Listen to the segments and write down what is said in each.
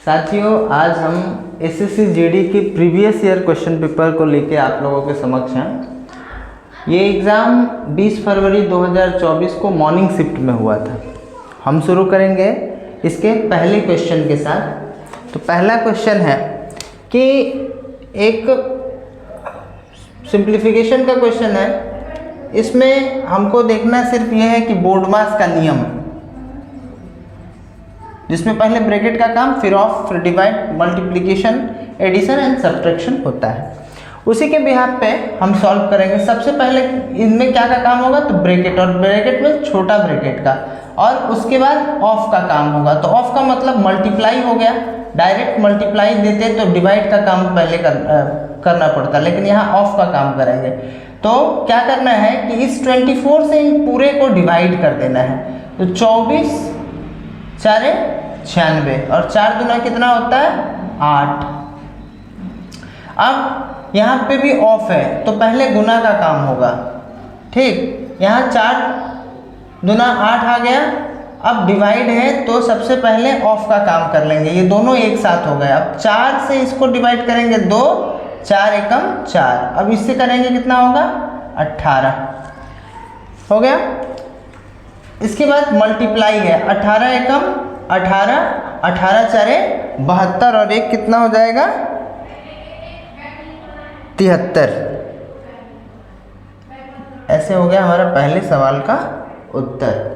साथियों, आज हम एसएससी जीडी की प्रीवियस ईयर क्वेश्चन पेपर को लेके आप लोगों के समक्ष हैं। ये एग्ज़ाम 20 फरवरी 2024 को मॉर्निंग शिफ्ट में हुआ था। हम शुरू करेंगे इसके पहले क्वेश्चन के साथ। तो पहला क्वेश्चन है कि एक सिंप्लीफिकेशन का क्वेश्चन है। इसमें हमको देखना सिर्फ यह है कि बोर्डमास का नियम, जिसमें पहले ब्रैकेट का काम, फिर ऑफ, फिर divide, multiplication, addition and subtraction होता है। उसी के बिहाफ पे हम सॉल्व करेंगे। सबसे पहले इनमें क्या का काम होगा, तो ब्रैकेट, और ब्रैकेट में छोटा ब्रैकेट का, और उसके बाद ऑफ का काम होगा। तो ऑफ का मतलब मल्टीप्लाई हो गया, डायरेक्ट मल्टीप्लाई देते तो डिवाइड का काम पहले करना पड़ता, लेकिन यहाँ ऑफ का काम करेंगे। तो क्या करना है कि इस 24 से इन पूरे को डिवाइड कर देना है। तो 24 4 96 और 4 दूना कितना होता है 8। अब यहाँ पे भी ऑफ है तो पहले गुना का काम होगा, ठीक। यहाँ 4 दूना 8 आ गया। अब डिवाइड है तो सबसे पहले ऑफ का काम कर लेंगे। ये दोनों एक साथ हो गए। अब 4 से इसको डिवाइड करेंगे 2, 4 एकम 4। अब इससे करेंगे कितना होगा 18 हो गया। इसके बाद मल्टीप्लाई है, 18 एकम 18, 18 4 72 और एक कितना हो जाएगा 73। ऐसे हो गया हमारा पहले सवाल का उत्तर।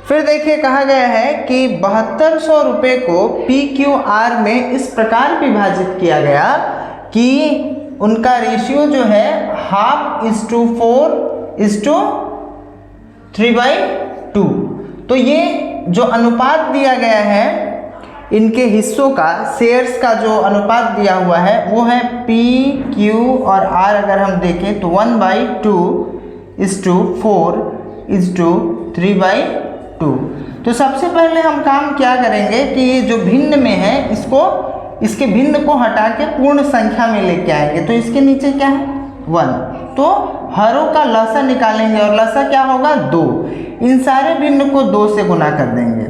फिर देखिए कहा गया है कि 7200 रुपये को PQR में इस प्रकार विभाजित किया गया कि उनका रेशियो जो है 1/4:3/2। तो ये जो अनुपात दिया गया है इनके हिस्सों का, शेयर्स का जो अनुपात दिया हुआ है वो है PQ और R। अगर हम देखें तो 1/2:4:3/2। तो सबसे पहले हम काम क्या करेंगे कि ये जो भिन्न में है इसके भिन्न को हटा के पूर्ण संख्या में लेके आएंगे। तो इसके नीचे क्या है 1, तो हरों का लसा निकालेंगे और लसा क्या होगा 2। इन सारे भिन्न को 2 से गुना कर देंगे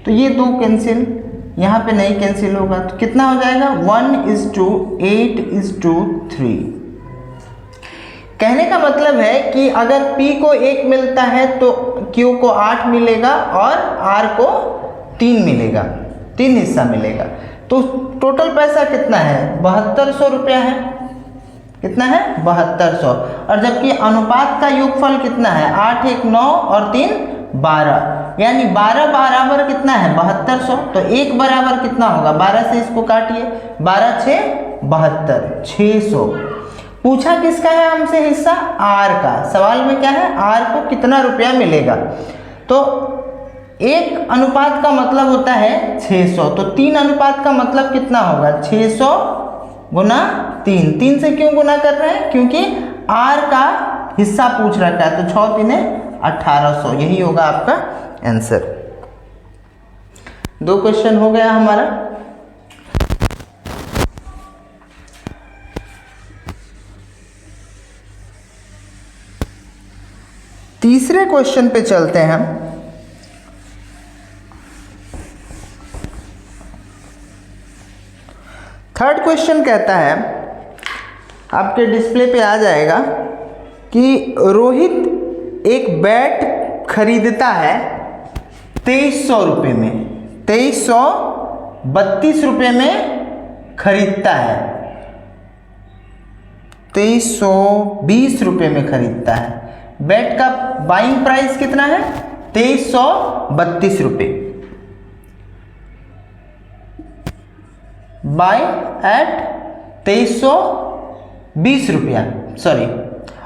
तो ये 2 कैंसिल, यहाँ पे नहीं कैंसिल होगा। तो कितना हो जाएगा 1:8:3। कहने का मतलब है कि अगर P को 1 मिलता है तो Q को 8 मिलेगा और R को 3 मिलेगा, 3 हिस्सा मिलेगा। तो टोटल पैसा कितना है 7200 रुपया है। कितना है 7200। और जबकि अनुपात का योगफल कितना है 8 1 9 और 3 12, यानी 12 बराबर कितना है 7200। तो 1 बराबर कितना होगा, 12 से इसको काटिए, 12 6 72, 600। पूछा किसका है हमसे हिस्सा, R का। सवाल में क्या है, R को कितना रुपया मिलेगा। तो 1 अनुपात का मतलब होता है 600, तो 3 अनुपात का मतलब कितना होगा 600 गुना 3। 3 से क्यों गुना कर रहे हैं, क्योंकि R का हिस्सा पूछ रखा है। तो 6 3 1800, यही होगा आपका आंसर। 2 क्वेश्चन हो गया हमारा। तीसरे क्वेश्चन पे चलते हैं हम। थर्ड क्वेश्चन कहता है, आपके डिस्प्ले पे आ जाएगा कि रोहित एक बैट खरीदता है 2300 रुपये में, 2332 रुपये में खरीदता है, 2320 रुपये में खरीदता है। बैट का बाइंग प्राइस कितना है 2332 रुपये, बाय एट 2320 रुपया, सॉरी।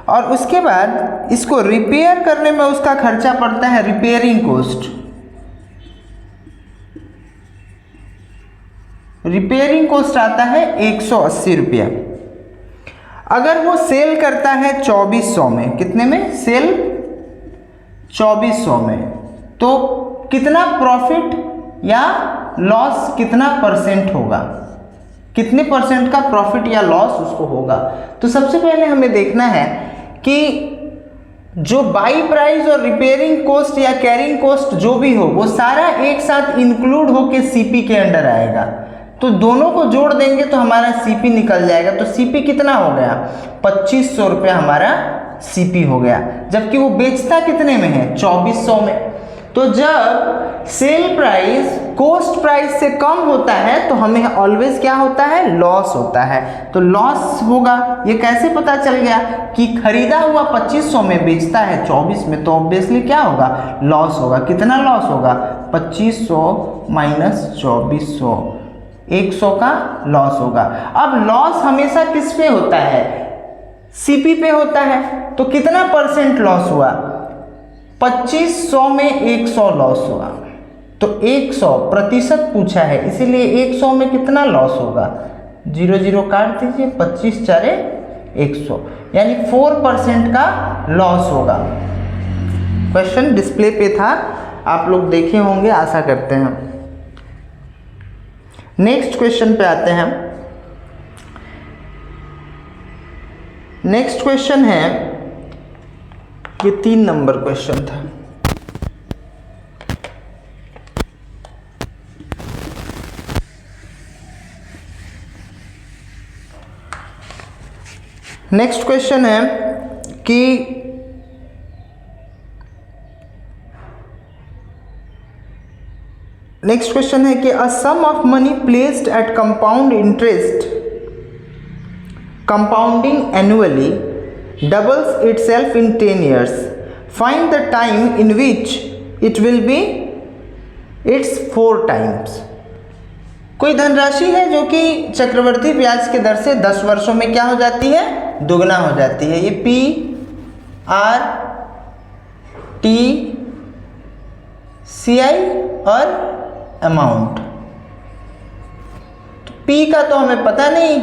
और उसके बाद इसको रिपेयर करने में उसका खर्चा पड़ता है, रिपेयरिंग कॉस्ट। रिपेयरिंग कॉस्ट आता है 180 रुपया। अगर वो सेल करता है 2400 में, कितने में सेल 2400 में, तो कितना प्रॉफिट या लॉस, कितना परसेंट होगा, कितने परसेंट का प्रॉफिट या लॉस उसको होगा। तो सबसे पहले हमें देखना है कि जो बाई प्राइस और रिपेयरिंग कॉस्ट या कैरिंग कॉस्ट जो भी हो वो सारा एक साथ इंक्लूड होके सीपी के अंडर आएगा। तो दोनों को जोड़ देंगे तो हमारा सीपी निकल जाएगा। तो सीपी कितना हो गया, 2500 रुपया हमारा सीपी हो गया, जबकि वो बेचता कितने में है, 2400 में। तो जब सेल प्राइस कॉस्ट प्राइस से कम होता है तो हमें ऑलवेज क्या होता है, लॉस होता है। तो लॉस होगा। ये कैसे पता चल गया कि खरीदा हुआ 2500 में बेचता है 24 में, तो ऑब्वियसली क्या होगा, लॉस होगा। कितना लॉस होगा, 2500 माइनस 2400, 100 का लॉस होगा। अब लॉस हमेशा किस पे होता है, सीपी पे होता है। तो कितना परसेंट लॉस हुआ, 2500 में 100 लॉस हुआ। तो 100% पूछा है, इसीलिए 100 में कितना लॉस होगा, 0 0 काट दीजिए, 25 4 100, यानी 4% का लॉस होगा। क्वेश्चन डिस्प्ले पे था, आप लोग देखे होंगे, आशा करते हैं। नेक्स्ट क्वेश्चन पे आते हैं। नेक्स्ट क्वेश्चन है, ये 3 नंबर क्वेश्चन था। नेक्स्ट क्वेश्चन है कि a sum of money placed at compound interest compounding annually doubles itself in 10 years. Find the time in which it will be its 4 times. कोई धनराशि है जो कि चक्रवर्ती ब्याज के दर से 10 वर्षों में क्या हो जाती है, दुगना हो जाती है। ये पी आर टी सी आई और अमाउंट। पी का तो हमें पता नहीं,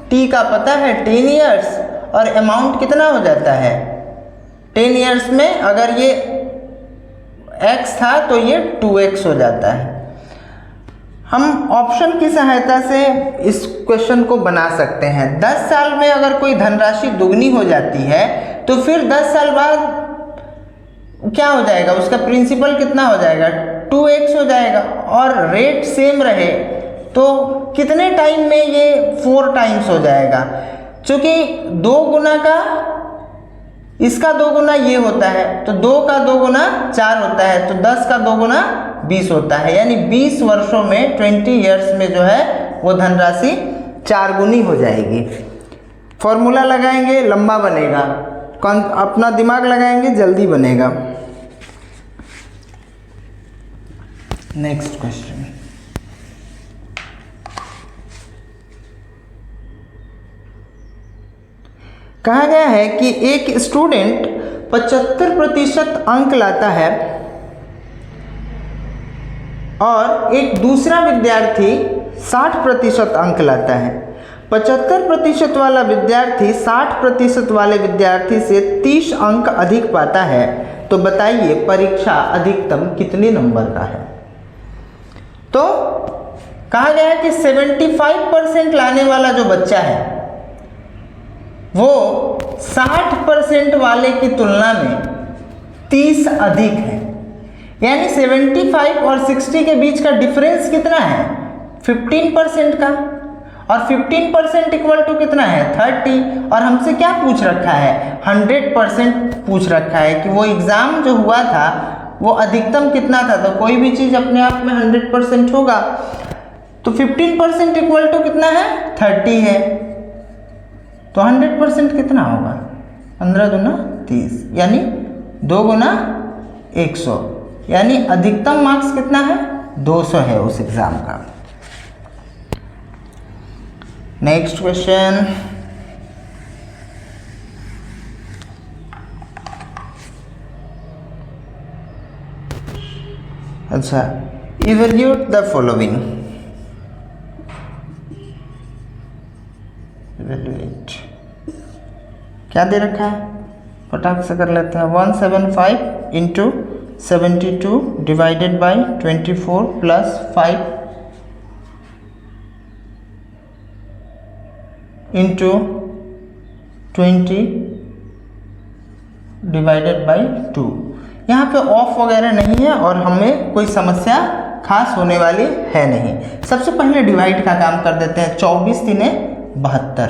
टी का पता है 10 ईयर्स, और अमाउंट कितना हो जाता है 10 ईयर्स में। अगर ये x था तो ये 2x हो जाता है। हम ऑप्शन की सहायता से इस क्वेश्चन को बना सकते हैं। 10 साल में अगर कोई धनराशि दुगनी हो जाती है तो फिर 10 साल बाद क्या हो जाएगा, उसका प्रिंसिपल कितना हो जाएगा, 2x हो जाएगा। और रेट सेम रहे तो कितने टाइम में ये 4 टाइम्स हो जाएगा। चूँकि 2 गुना का इसका 2 गुना ये होता है, तो 2 का 2 गुना 4 होता है, तो 10 का 2 गुना 20 होता है। यानी 20 वर्षों में 20 ईयर्स में जो है वो धनराशि 4 गुनी हो जाएगी। फॉर्मूला लगाएंगे लंबा बनेगा, अपना दिमाग लगाएंगे जल्दी बनेगा। नेक्स्ट क्वेश्चन, कहा गया है कि एक स्टूडेंट 75% अंक लाता है और एक दूसरा विद्यार्थी 60% अंक लाता है। 75% वाला विद्यार्थी 60% वाले विद्यार्थी से 30 अंक अधिक पाता है, तो बताइए परीक्षा अधिकतम कितने नंबर का है। तो कहा गया है कि 75% लाने वाला जो बच्चा है वो 60% वाले की तुलना में 30 अधिक है। यानी 75 और 60 के बीच का डिफरेंस कितना है, 15% का। और 15% इक्वल टू कितना है, 30। और हमसे क्या पूछ रखा है, 100% पूछ रखा है कि वो एग्ज़ाम जो हुआ था वो अधिकतम कितना था। तो कोई भी चीज़ अपने आप में 100% होगा। तो 15% इक्वल टू कितना है, 30 है। तो 100% कितना होगा, 15 दूना 30, यानी 2 गुना 100, यानी अधिकतम मार्क्स कितना है, 200 है उस एग्ज़ाम का। नेक्स्ट क्वेश्चन, अच्छा, इवैल्यूएट द फॉलोइंग। इवैल्यूएट क्या दे रखा है, फटाक से कर लेते हैं। 175 into 72 divided by 24 plus 5 into 20 divided by 2। यहाँ पे ऑफ वगैरह नहीं है और हमें कोई समस्या खास होने वाली है नहीं। सबसे पहले डिवाइड का काम कर देते हैं। 24 तिने 72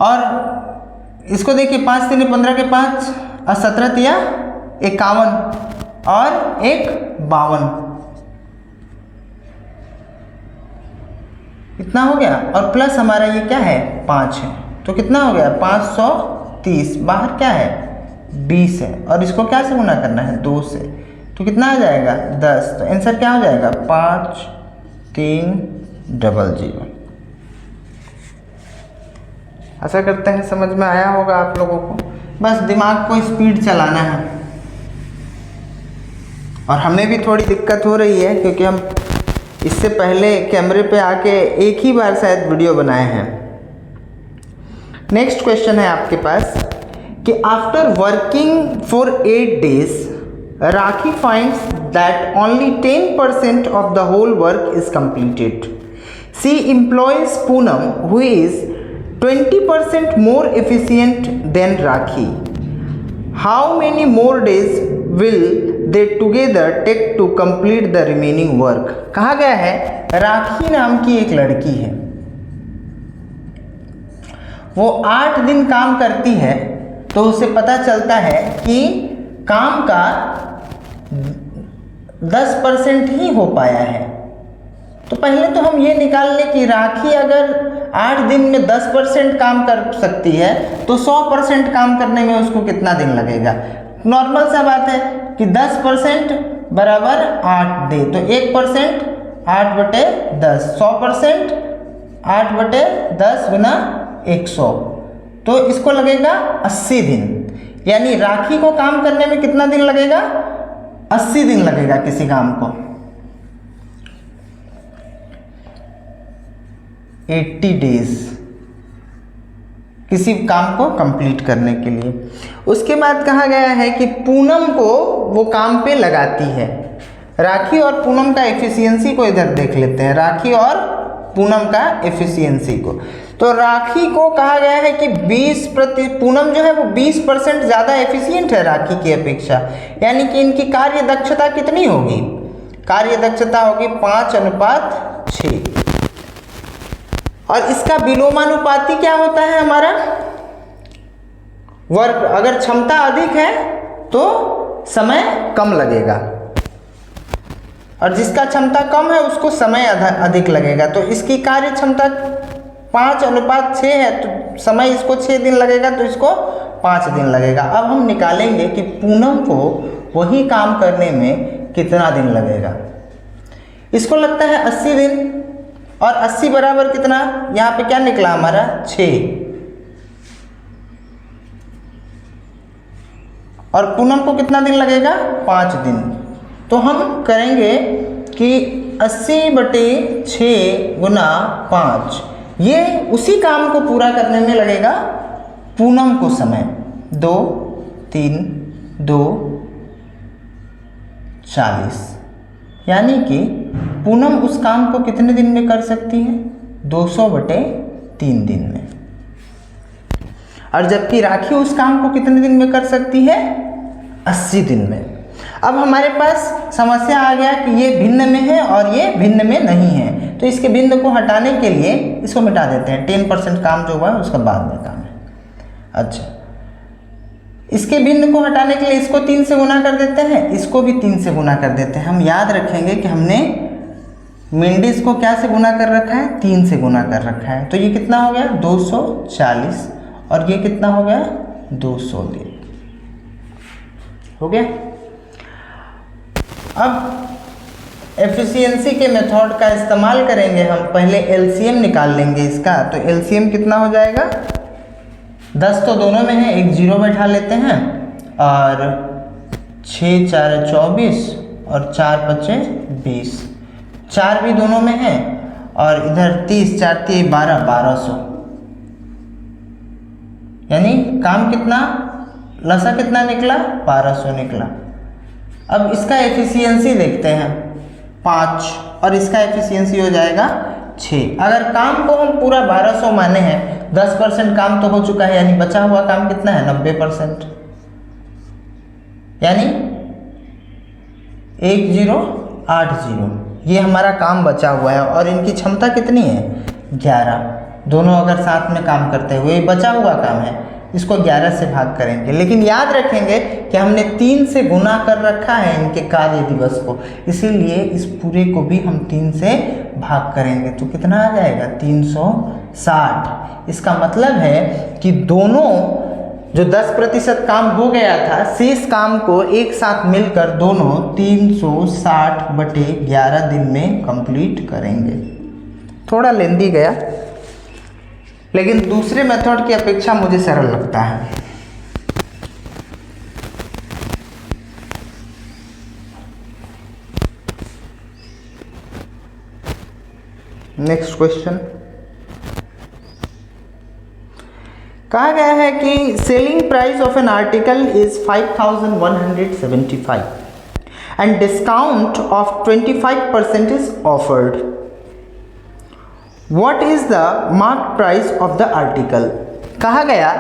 और इसको देखिए 5 तिने 15 के 5 और 17 तिया 51 और 1 52, इतना हो गया। और प्लस हमारा ये क्या है 5 है, तो कितना हो गया 530। बाहर क्या है 20 है और इसको क्या से गुना करना है 2 से, तो कितना आ जाएगा 10। तो आंसर क्या हो जाएगा 5300। आशा करते हैं समझ में आया होगा आप लोगों को। बस दिमाग को स्पीड चलाना है। और हमें भी थोड़ी दिक्कत हो रही है क्योंकि हम इससे पहले कैमरे पे आके एक ही बार शायद वीडियो बनाए हैं। नेक्स्ट क्वेश्चन है आपके पास कि after working for 8 days rakhi finds that only 10% of the whole work is completed. She employs Poonam who is 20% more efficient than Rakhi. How many more days will they together take to complete the remaining work? कहा गया है राखी नाम की एक लड़की है, वो 8 दिन काम करती है, तो उसे पता चलता है कि काम का 10% ही हो पाया है। तो पहले तो हम ये निकाल लें कि राखी अगर 8 दिन में 10% काम कर सकती है तो 100% काम करने में उसको कितना दिन लगेगा। नॉर्मल सा बात है कि 10% बराबर 8 डे, तो 1% 8/10, 100% 8/10 गुना 100, तो इसको लगेगा 80 दिन। यानी राखी को काम करने में कितना दिन लगेगा 80 दिन लगेगा किसी काम को, 80 डेज किसी काम को कंप्लीट करने के लिए। उसके बाद कहा गया है कि पूनम को वो काम पे लगाती है। राखी और पूनम का एफिशिएंसी को इधर देख लेते हैं, राखी और पूनम का एफिशिएंसी को। तो राखी को कहा गया है कि पूनम जो है वो 20% ज़्यादा एफिशिएंट है राखी की अपेक्षा। यानी कि इनकी कार्य दक्षता कितनी होगी, कार्य दक्षता होगी 5:6। और इसका विलोमानुपाती क्या होता है हमारा, वर्क अगर क्षमता अधिक है तो समय कम लगेगा और जिसका क्षमता कम है उसको समय अधिक लगेगा। तो इसकी कार्य क्षमता 5:6 है तो समय इसको 6 दिन लगेगा, तो इसको 5 दिन लगेगा। अब हम निकालेंगे कि पूनम को वही काम करने में कितना दिन लगेगा। इसको लगता है 80 दिन, और 80 बराबर कितना, यहाँ पे क्या निकला हमारा 6, और पूनम को कितना दिन लगेगा 5 दिन। तो हम करेंगे कि 80/6 गुना 5, ये उसी काम को पूरा करने में लगेगा पूनम को समय 2, 3, 2, 40। यानी कि पूनम उस काम को कितने दिन में कर सकती है 200/3 दिन में, और जबकि राखी उस काम को कितने दिन में कर सकती है 80 दिन में। अब हमारे पास समस्या आ गया कि ये भिन्न में है और ये भिन्न में नहीं है, तो इसके भिन्न को हटाने के लिए इसको मिटा देते हैं। 10% काम जो हुआ है उसका बाद में काम है। अच्छा, इसके भिन्न को हटाने के लिए इसको 3 से गुना कर देते हैं, इसको भी 3 से गुना कर देते हैं। हम याद रखेंगे कि हमने मिंडिस को क्या से गुना कर रखा है 3 से गुना कर रखा है। तो ये कितना हो गया 240, और ये कितना हो गया 200 दिन हो गया। अब एफिशिएंसी के मेथड का इस्तेमाल करेंगे हम। पहले एलसीएम निकाल लेंगे इसका। तो एलसीएम कितना हो जाएगा, 10 तो दोनों में है, एक 0 बैठा लेते हैं, और 6 4 24 और 4 5 20, 4 भी दोनों में है, और इधर 30 4 3 12, 1200। यानी काम कितना, लसा कितना निकला 1200 निकला। अब इसका एफिशिएंसी देखते हैं 5, और इसका एफिशिएंसी हो जाएगा 6। अगर काम को हम पूरा 1200 माने हैं, 10% काम तो हो चुका है, यानी बचा हुआ काम कितना है 90%, यानी 1080 ये हमारा काम बचा हुआ है। और इनकी क्षमता कितनी है 11, दोनों अगर साथ में काम करते हुए बचा हुआ काम है, इसको 11 से भाग करेंगे। लेकिन याद रखेंगे कि हमने 3 से गुना कर रखा है इनके कार्य दिवस को, इसीलिए इस पूरे को भी हम 3 से भाग करेंगे तो कितना आ जाएगा 360। इसका मतलब है कि दोनों जो 10% काम हो गया था, शेष काम को एक साथ मिलकर दोनों 360/11 दिन में कंप्लीट करेंगे। थोड़ा लेंदी गया, लेकिन दूसरे मेथड की अपेक्षा मुझे सरल लगता है। नेक्स्ट क्वेश्चन कहा गया है कि selling price of an article is 5175 and discount of 25% is offered. What is the marked price of the article? कहा गया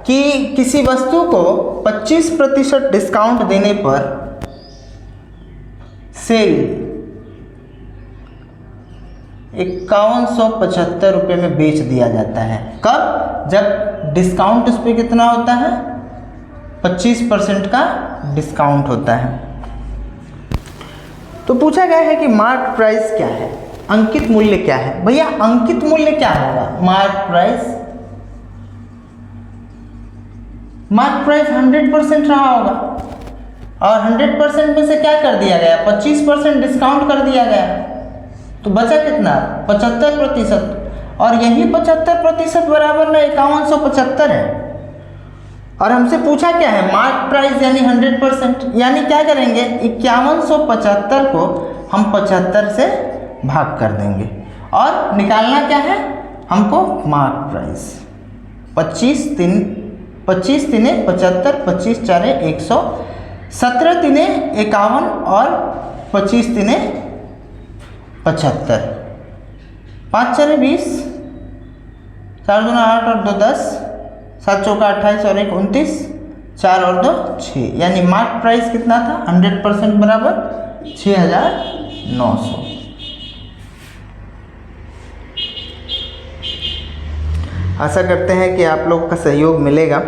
कि किसी वस्तु को 25% डिस्काउंट देने पर सेल 5175 रुपये में बेच दिया जाता है। कब? जब डिस्काउंट उस पर कितना होता है 25% का डिस्काउंट होता है। तो पूछा गया है कि मार्क प्राइस क्या है, अंकित मूल्य क्या है। भैया अंकित मूल्य क्या होगा, मार्क प्राइस 100% रहा होगा, और 100% में से क्या कर दिया गया 25% डिस्काउंट कर दिया गया, तो बचा कितना 75%, और यही 75% बराबर में 5175 है। और हमसे पूछा क्या है मार्क प्राइस यानी 100%, यानी क्या करेंगे 5175 को हम 75 से भाग कर देंगे और निकालना क्या है हमको मार्क प्राइस। 25 तिने 75, 25 चारे 100, 17 तिने 51 और 25 तिने 75, 5 चारे 20, 4 दूना 8 और 2 10, 7 चौका 28 और 1 29, 4 और 2 6, यानी मार्क प्राइस कितना था 100% बराबर 6900। आशा करते हैं कि आप लोग का सहयोग मिलेगा।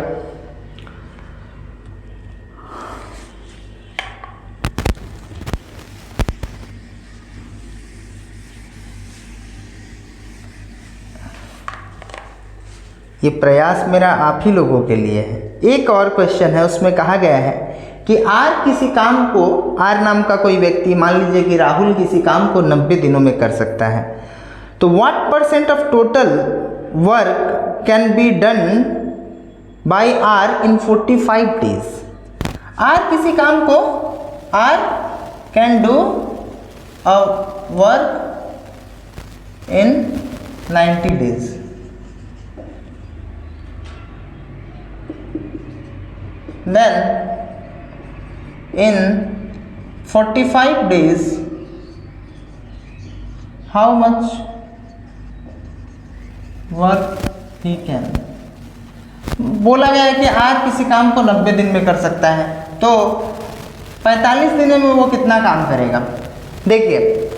ये प्रयास मेरा आप ही लोगों के लिए है। एक और क्वेश्चन है, उसमें कहा गया है कि आर किसी काम को, आर नाम का कोई व्यक्ति, मान लीजिए कि राहुल किसी काम को 90 दिनों में कर सकता है, तो what % of total work can be done by R in 45 days. R किसी काम को, R can do a work in 90 days. Then in 45 days how much work he can। बोला गया है कि आज किसी काम को 90 दिन में कर सकता है, तो 45 दिनों में वो कितना काम करेगा। देखिए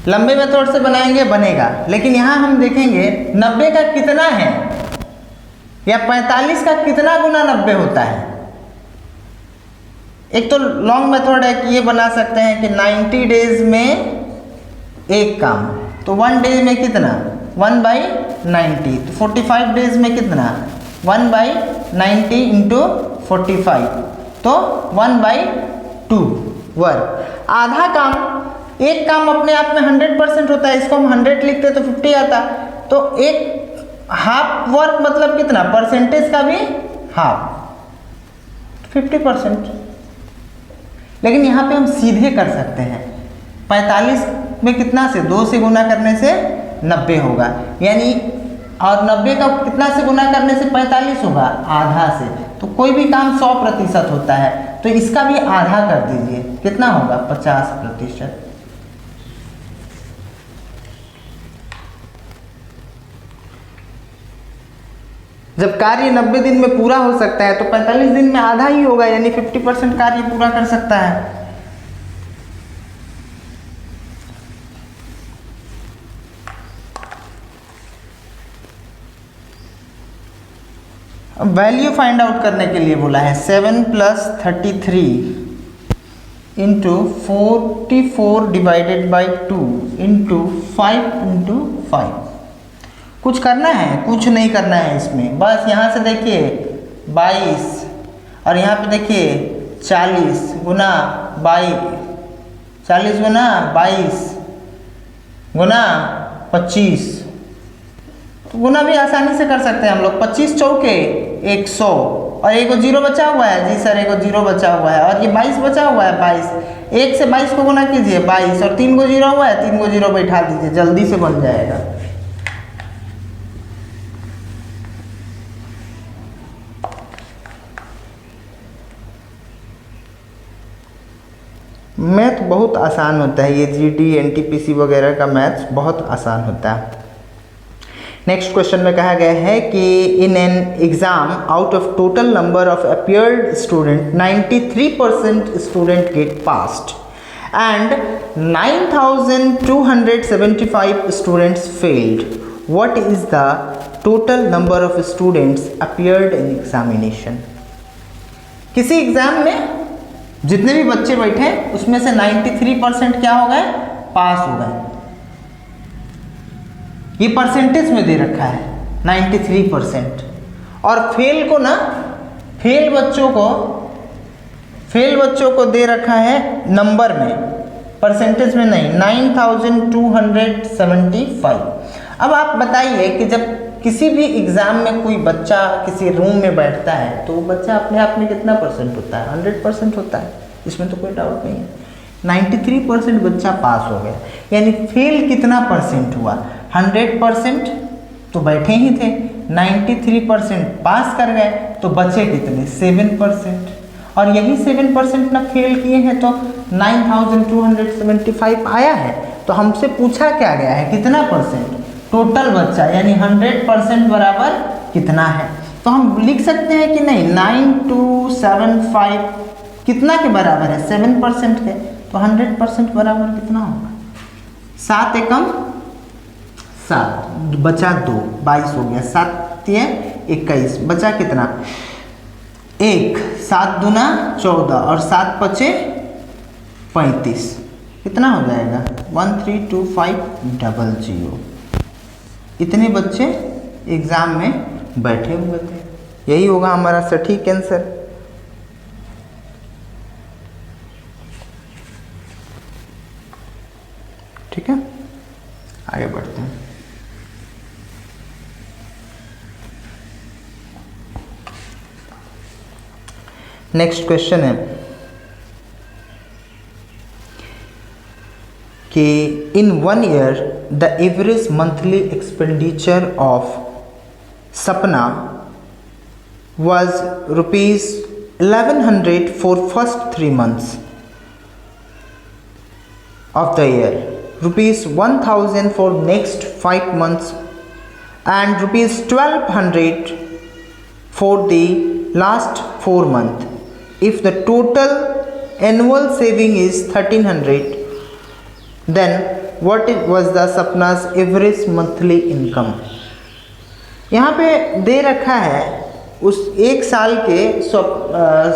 लंबे मेथड से बनाएंगे बनेगा, लेकिन यहाँ हम देखेंगे 90 का कितना है या 45 का कितना गुना 90 होता है। एक तो लॉन्ग मेथड है कि ये बना सकते हैं कि 90 डेज में एक काम, तो 1 डे में कितना 1/90, तो 45 डेज में कितना 1/90 इंटू 45, तो 1/2 वर्क। आधा काम, एक काम अपने आप में 100% होता है, इसको हम 100 लिखते तो 50 आता, तो एक हाफ वर्क मतलब कितना परसेंटेज का भी हाफ 50%। लेकिन यहाँ पे हम सीधे कर सकते हैं, 45 में कितना से 2 से गुना करने से 90 होगा, यानी और 90 का कितना से गुना करने से 45 होगा आधा से, तो कोई भी काम 100% होता है, तो इसका भी आधा कर दीजिए, कितना होगा 50%। जब कार्य 90 दिन में पूरा हो सकता है तो 45 दिन में आधा ही होगा, यानी 50% कार्य पूरा कर सकता है। अब वैल्यू फाइंड आउट करने के लिए बोला है 7 + 33 into 44 divided by 2 into 5 into 5। कुछ करना है? कुछ नहीं करना है इसमें, बस यहाँ से देखिए 22 और यहाँ पे देखिए 40 गुना 22, 40 गुना 22 गुना 25, तो गुना भी आसानी से कर सकते हैं हम लोग। 25 चौके 100 और एक जीरो बचा हुआ है। जी सर, एक जीरो बचा हुआ है और ये 22 बचा हुआ है। 22 1 से 22 को गुना कीजिए 22 और 3 को जीरो हुआ है, 3 को जीरो बैठा दीजिए, जल्दी से बन जाएगा। मैथ बहुत आसान होता है, ये जीडी एनटीपीसी वगैरह का मैथ बहुत आसान होता है। नेक्स्ट क्वेश्चन में कहा गया है कि in an exam out of total number of appeared student 93% student gate passed and 9275 students failed. What is the total number of students appeared in examination. किसी एग्जाम में जितने भी बच्चे बैठे उसमें से 93% क्या हो गए? पास हो गए। ये परसेंटेज में दे रखा है 93%। और फेल को ना, फेल बच्चों को दे रखा है नंबर में, परसेंटेज में नहीं, 9275। अब आप बताइए कि जब किसी भी एग्ज़ाम में कोई बच्चा किसी रूम में बैठता है तो वो बच्चा अपने आप में कितना परसेंट होता है? 100% होता है, इसमें तो कोई डाउट नहीं है। 93% बच्चा पास हो गया, यानी फेल कितना परसेंट हुआ? 100% तो बैठे ही थे, 93% पास कर गए, तो बचे कितने? 7%। और यही 7% ना फेल किए हैं तो 9275 आया है। तो हमसे पूछा क्या गया है? कितना परसेंट? टोटल बच्चा, यानी 100% बराबर कितना है? तो हम लिख सकते हैं कि नहीं, 9275 कितना के बराबर है? 7% के। तो 100% बराबर कितना होगा? 7 एकम 7, बचा 2, 22 हो गया, 7 21, बचा कितना? 1, 7 दूना 14 और 7 पचे 35, कितना हो जाएगा? 13250। इतने बच्चे एग्ज़ाम में बैठे हुए थे, यही होगा हमारा सटीक आंसर। ठीक है, आगे बढ़ते हैं। नेक्स्ट क्वेश्चन है कि इन 1 year the average monthly expenditure of सपना was ₹1100 for first 3 months of the year, ₹1000 for next 5 months and ₹1200 for the last 4 months. If the total annual saving is 1300, then what was the Sapna's average monthly income? यहाँ पे दे रखा है उस एक साल के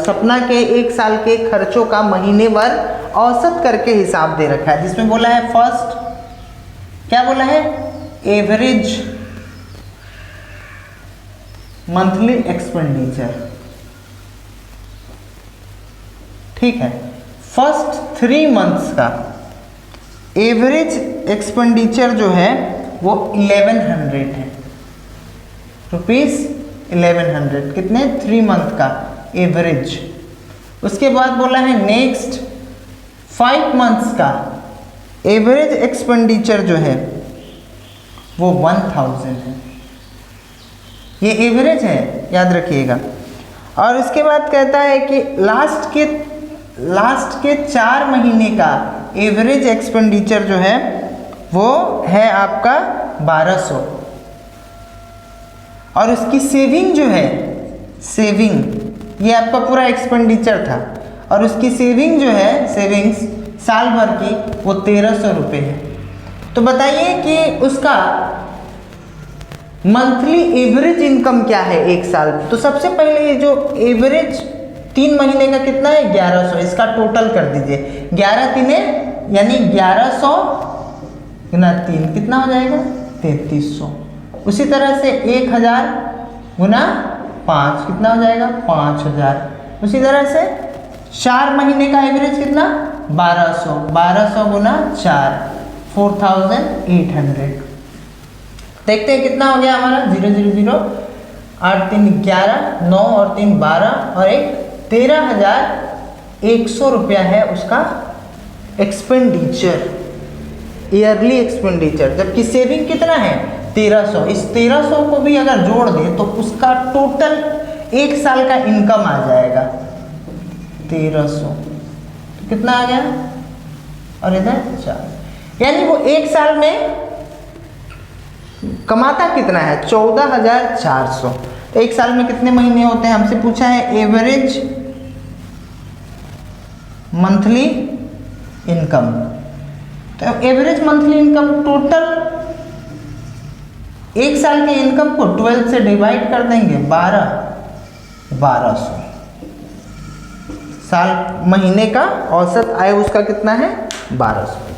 सपना के एक साल के खर्चों का महीनेवार औसत करके हिसाब दे रखा है, जिसमें बोला है फर्स्ट, क्या बोला है? Average monthly expenditure. ठीक है, फर्स्ट 3 मंथ्स का एवरेज एक्सपेंडिचर जो है वो 1100 है, ₹1100। कितने? 3 मंथ का एवरेज। उसके बाद बोला है नेक्स्ट 5 मंथ्स का एवरेज एक्सपेंडिचर जो है वो 1000 है। ये एवरेज है, याद रखिएगा। और उसके बाद कहता है कि लास्ट के 4 महीने का एवरेज एक्सपेंडिचर जो है वो है आपका 1200। और उसकी सेविंग जो है, सेविंग ये आपका पूरा एक्सपेंडिचर था, और उसकी सेविंग जो है, सेविंग्स साल भर की वो 1300 रुपये है। तो बताइए कि उसका मंथली एवरेज इनकम क्या है एक साल में। तो सबसे पहले ये जो एवरेज 3 महीने का कितना है 1100, इसका टोटल कर दीजिए। 11 तीने यानी 1100 गुना 3 कितना हो जाएगा 3300। उसी तरह से 1000 गुना 5 कितना हो जाएगा 5000। उसी तरह से 4 महीने का एवरेज कितना 1200, 1200 गुना 4 4800। देखते हैं कितना हो गया हमारा 0 0 0 8 3 11 9 और 3 12 और 1 13,100 रुपया है उसका एक्सपेंडिचर, ईयरली एक्सपेंडिचर। जबकि सेविंग कितना है 1300। इस 1300 को भी अगर जोड़ दें तो उसका टोटल एक साल का इनकम आ जाएगा 1300। तो कितना आ गया और इधर 4, यानी वो एक साल में कमाता कितना है 14,400। तो एक साल में कितने महीने होते हैं हमसे पूछा है एवरेज मंथली इनकम। तो एवरेज मंथली इनकम टोटल एक साल के इनकम को 12 से डिवाइड कर देंगे 1200। साल महीने का औसत आय उसका कितना है 1200।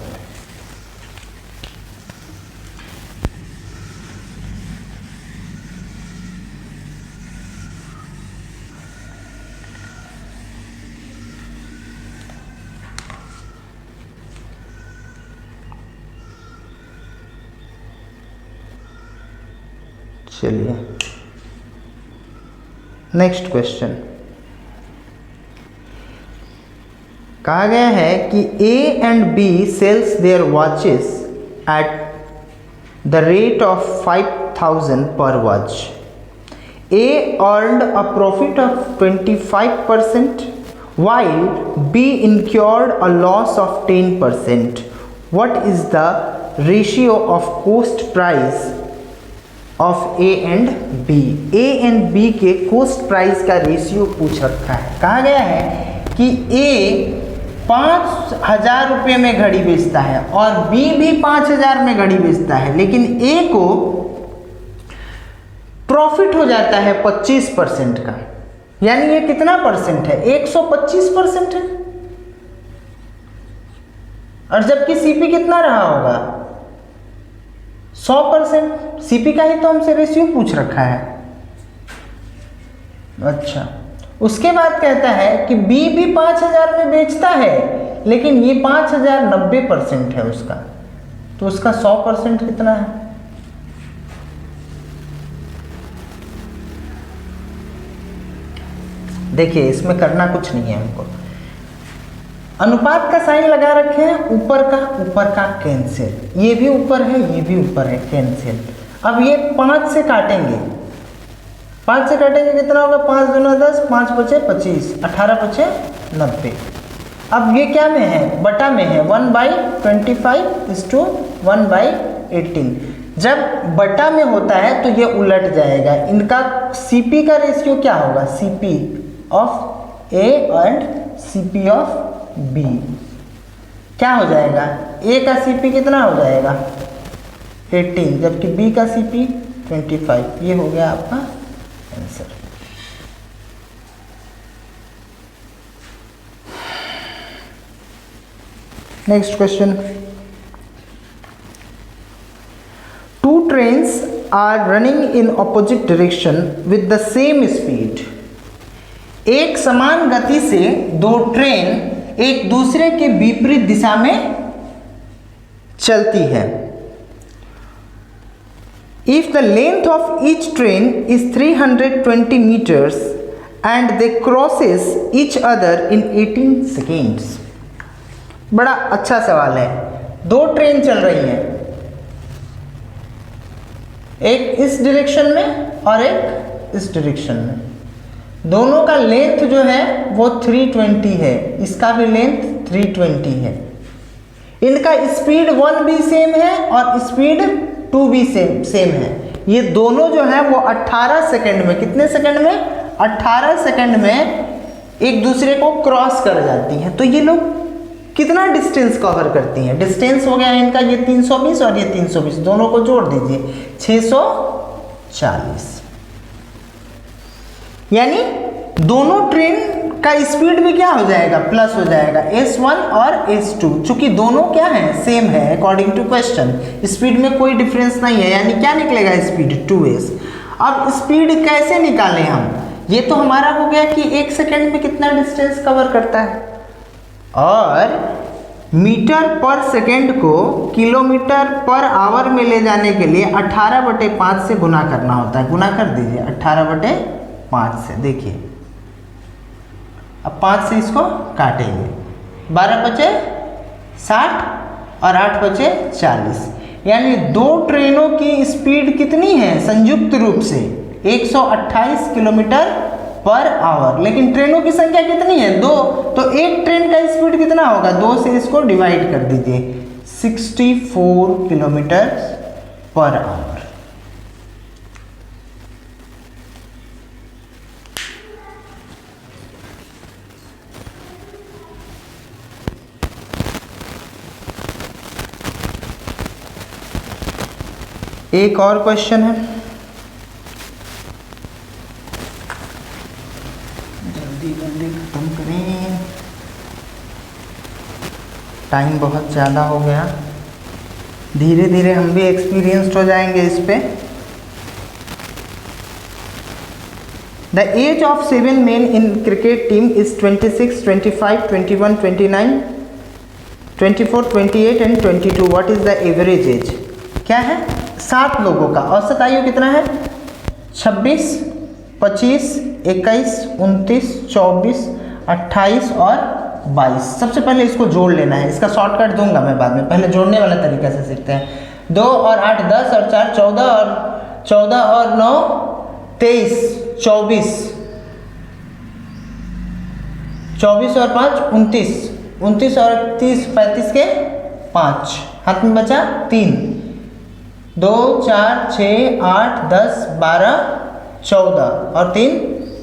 चलिए नेक्स्ट क्वेश्चन। कहा गया है कि A and B sells their watches at the rate of 5,000 per watch. A earned a profit of 25% while B incurred a loss of 10%. What is the ratio of cost price of A and B? A and B के cost price का ratio पूछ रखा है। कहा गया है कि ए 5,000 रुपये में घड़ी बेचता है और बी भी 5,000 में घड़ी बेचता है, लेकिन ए को प्रॉफिट हो जाता है 25% का। यानी ये कितना परसेंट है 125% है। और जबकि सीपी कितना रहा होगा 100%। सीपी का ही तो हमसे रेशियो पूछ रखा है। अच्छा, उसके बाद कहता है कि बी भी 5,000 में बेचता है, लेकिन ये 5,000 90% है उसका, तो उसका 100% कितना है? देखिए इसमें करना कुछ नहीं है हमको। अनुपात का साइन लगा रखे हैं, ऊपर का कैंसिल, ये भी ऊपर है ये भी ऊपर है, कैंसिल। अब ये 5 से काटेंगे, 5 से काटेंगे कितना होगा 5 दूना 10, 5 बचे 25, 18 बचे 90। अब ये क्या में है बटा में है 1/25:1/18। जब बटा में होता है तो ये उलट जाएगा। इनका सीपी का रेशियो क्या होगा CP of A and CP of B क्या हो जाएगा? ए का सीपी कितना हो जाएगा 18, जबकि बी का सीपी 25। ये हो गया आपका answer. Next question. 2 trains are running in opposite direction with the same speed. एक समान गति से 2 ट्रेन एक दूसरे के विपरीत दिशा में चलती है। If the length of each train is 320 meters and they crosses each other in 18 seconds. बड़ा अच्छा सवाल है। 2 ट्रेन चल रही हैं, एक इस डायरेक्शन में और एक इस डायरेक्शन में। दोनों का लेंथ जो है वो 320 है, इसका भी लेंथ 320 है। इनका स्पीड 1 भी सेम है और स्पीड 2 भी सेम है। ये दोनों जो है वो 18 सेकंड में, कितने सेकंड में, 18 सेकंड में एक दूसरे को क्रॉस कर जाती हैं। तो ये लोग कितना डिस्टेंस कवर करती हैं? डिस्टेंस हो गया इनका ये 320 और ये 320, दोनों को जोड़ दीजिए 640। यानी दोनों ट्रेन का स्पीड भी क्या हो जाएगा, प्लस हो जाएगा, S1 और S2, चूंकि दोनों क्या है, सेम है अकॉर्डिंग टू क्वेश्चन, स्पीड में कोई डिफरेंस नहीं है, यानी क्या निकलेगा स्पीड 2s। अब स्पीड कैसे निकालें हम? ये तो हमारा हो गया कि 1 सेकेंड में कितना डिस्टेंस कवर करता है, और मीटर पर सेकेंड को किलोमीटर पर आवर में ले जाने के लिए 18/5 से गुना करना होता है। गुना कर दीजिए 18/5 से, देखिए अब 5 से इसको काटेंगे, 12 बचे 60 और 8 बचे 40, यानी दो ट्रेनों की स्पीड कितनी है संयुक्त रूप से 128 किलोमीटर पर आवर। लेकिन ट्रेनों की संख्या कितनी है, 2, तो एक ट्रेन का स्पीड कितना होगा, 2 से इसको डिवाइड कर दीजिए, 64 किलोमीटर पर आवर। एक और क्वेश्चन है, जल्दी जल्दी खत्म करें, टाइम बहुत ज़्यादा हो गया। धीरे धीरे हम भी एक्सपीरियंस्ड हो जाएंगे इस पे। The age of 7 men in cricket team is 26, 25, 21, 29, 24, 28 and 22। What is the average age? क्या है, 7 लोगों का औसत आयु कितना है, 26, 25, 21, 29, 24, 28 और 22। सबसे पहले इसको जोड़ लेना है, इसका शॉर्टकट दूंगा मैं बाद में, पहले जोड़ने वाला तरीका से सीखते हैं। 2 और 8 10 और 4 14 और 14 और 9 23, 24, 24 और 5 29, 29 और 30 35 के 5, हाथ में बचा 3, 2 4 6 8 10 12 14 और 3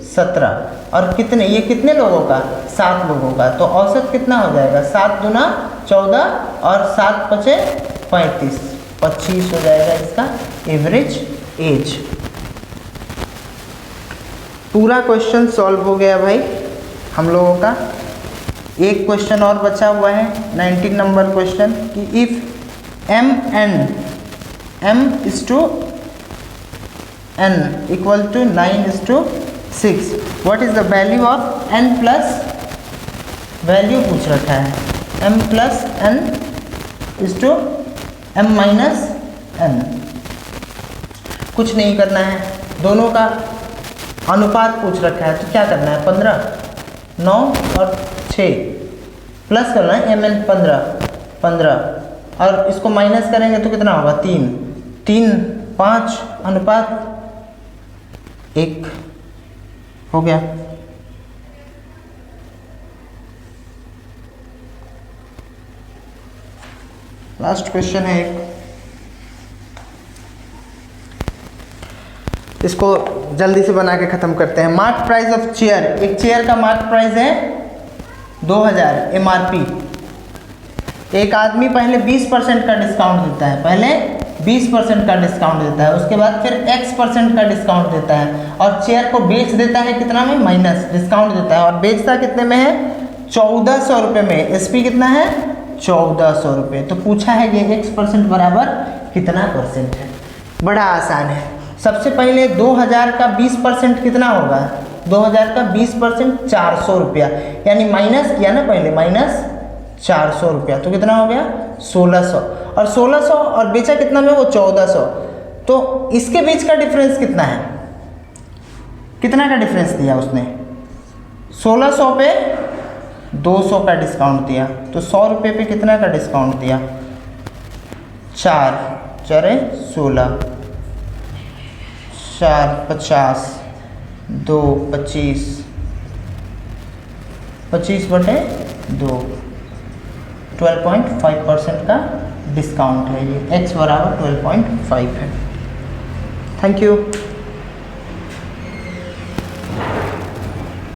17, और कितने, ये कितने लोगों का, 7 लोगों का। तो औसत कितना हो जाएगा, 7 दूना 14 और 7 बचे 35, 25 हो जाएगा इसका एवरेज एज। पूरा क्वेश्चन सॉल्व हो गया भाई हम लोगों का। एक क्वेश्चन और बचा हुआ है 19 नंबर क्वेश्चन, कि if m equal to 9:6, what is the value of n plus, value पूछ रखा है, m plus n is to m minus n। कुछ नहीं करना है, दोनों का अनुपात पूछ रखा है, तो क्या करना है, 15, 9 और 6 प्लस करना है mn 15, और इसको माइनस करेंगे तो कितना होगा, 3, 5 अनुपात 1 हो गया। लास्ट क्वेश्चन है एक, इसको जल्दी से बना के ख़त्म करते हैं। मार्क प्राइस ऑफ चेयर, एक चेयर का मार्क प्राइस है 2000 MRP। एक आदमी पहले 20% का डिस्काउंट देता है, पहले 20% का डिस्काउंट देता है, उसके बाद फिर X% का डिस्काउंट देता है, और चेयर को बेच देता है कितना में, माइनस डिस्काउंट देता है, और बेचता कितने में है, 1400 रुपये में। SP कितना है, 1400 रुपये। तो पूछा है ये X% बराबर कितना परसेंट है। बड़ा आसान है, सबसे पहले 2000 का 20% कितना होगा, 2000 का 20% 400 रुपया, यानी माइनस किया ना पहले, माइनस 400 रुपया, तो कितना हो गया 1600, और 1600 और बेचा कितना में, वो 1400। तो इसके बीच का डिफरेंस कितना है, कितना का डिफरेंस दिया उसने, 1600 पे 200 का डिस्काउंट दिया, तो 100 रुपये पे कितना का डिस्काउंट दिया, 4 4 16, 4 50, 2 25, 25/2, 12.5% का डिस्काउंट है ये, X बराबर 12.5 है। Thank you.